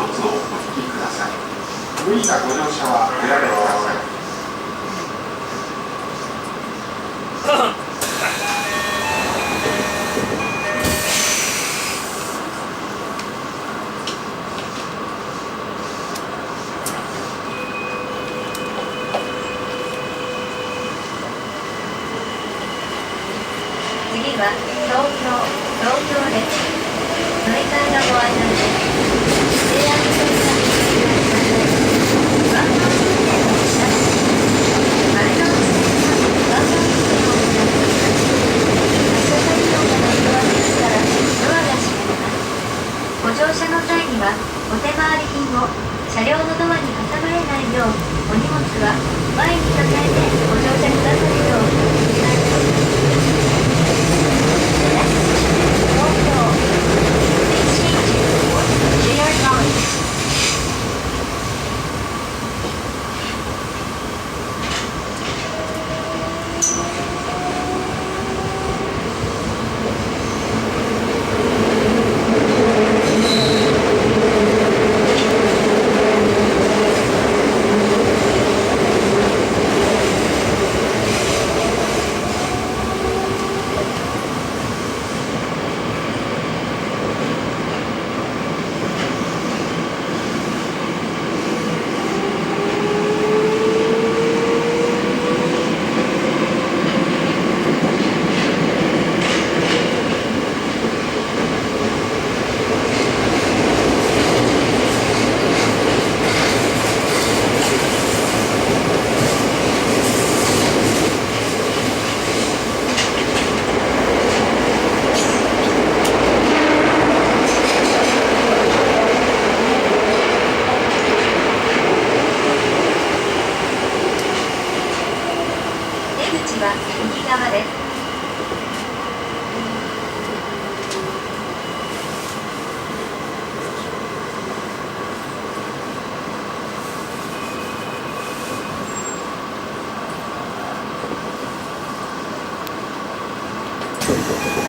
物をお引きください。無理なご乗車はおやめください。次は東京です。乗り換えがご案内です。JR 東海ワンマン運転をお知らせします。丸の内線はワンマン運転を行っています。発車作業が乗り終わりましたらドアが閉まります。ご乗車の際にはお手回り品を車両のドアに挟まれないよう、お荷物は前に抱えてご乗車くださるようお願いします。出口は右側です。